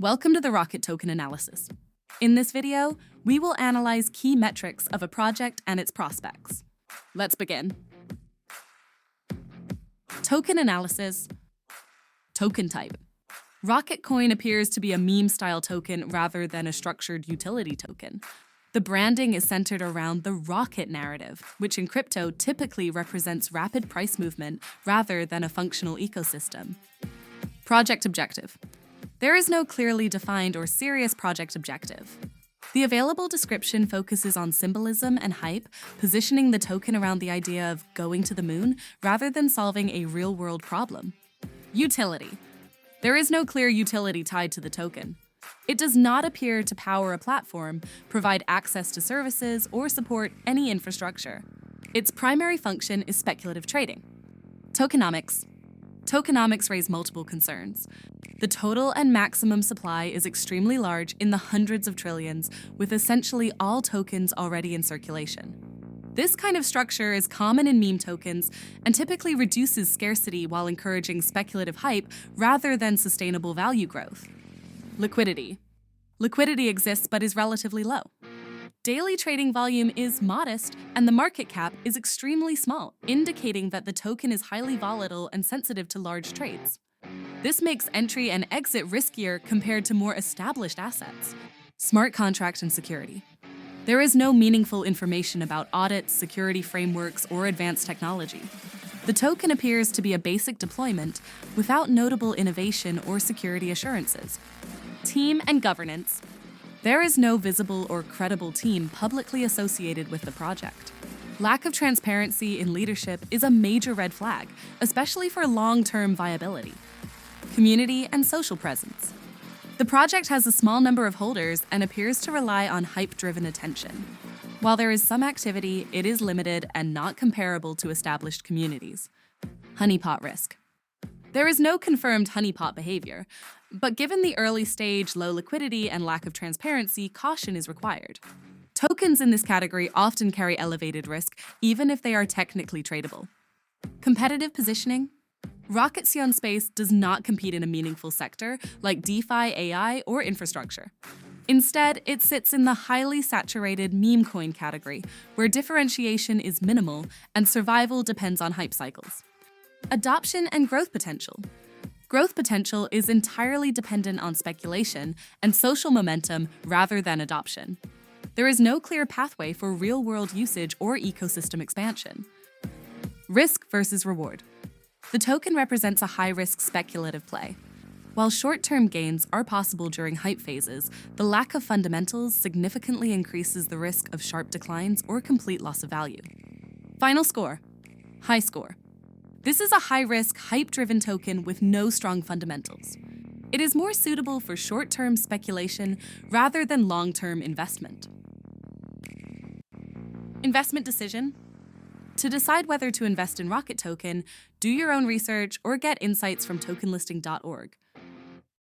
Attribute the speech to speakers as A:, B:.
A: Welcome to the Rocket Token Analysis. In this video, we will analyze key metrics of a project and its prospects. Let's begin. Token analysis. Token type. Rocket Coin appears to be a meme-style token rather than a structured utility token. The branding is centered around the rocket narrative, which in crypto typically represents rapid price movement rather than a functional ecosystem. Project objective. There is no clearly defined or serious project objective. The available description focuses on symbolism and hype, positioning the token around the idea of going to the moon rather than solving a real-world problem. Utility. There is no clear utility tied to the token. It does not appear to power a platform, provide access to services, or support any infrastructure. Its primary function is speculative trading. Tokenomics. Tokenomics raise multiple concerns. The total and maximum supply is extremely large in the hundreds of trillions, with essentially all tokens already in circulation. This kind of structure is common in meme tokens and typically reduces scarcity while encouraging speculative hype rather than sustainable value growth. Liquidity. Liquidity exists but is relatively low. Daily trading volume is modest, and the market cap is extremely small, indicating that the token is highly volatile and sensitive to large trades. This makes entry and exit riskier compared to more established assets. Smart contract and security. There is no meaningful information about audits, security frameworks, or advanced technology. The token appears to be a basic deployment without notable innovation or security assurances. Team and governance. There is no visible or credible team publicly associated with the project. Lack of transparency in leadership is a major red flag, especially for long-term viability. Community and social presence. The project has a small number of holders and appears to rely on hype-driven attention. While there is some activity, it is limited and not comparable to established communities. Honeypot risk. There is no confirmed honeypot behavior, but given the early stage, low liquidity, and lack of transparency, caution is required. Tokens in this category often carry elevated risk, even if they are technically tradable. Competitive positioning. Rocket Sion Space does not compete in a meaningful sector like DeFi, AI, or infrastructure. Instead, it sits in the highly saturated meme coin category, where differentiation is minimal and survival depends on hype cycles. Adoption and growth potential. Growth potential is entirely dependent on speculation and social momentum rather than adoption. There is no clear pathway for real-world usage or ecosystem expansion. Risk versus reward. The token represents a high-risk speculative play. While short-term gains are possible during hype phases, the lack of fundamentals significantly increases the risk of sharp declines or complete loss of value. Final score. High score. This is a high-risk, hype-driven token with no strong fundamentals. It is more suitable for short-term speculation rather than long-term investment. Investment decision. To decide whether to invest in Rocket Token, do your own research or get insights from tokenlisting.org.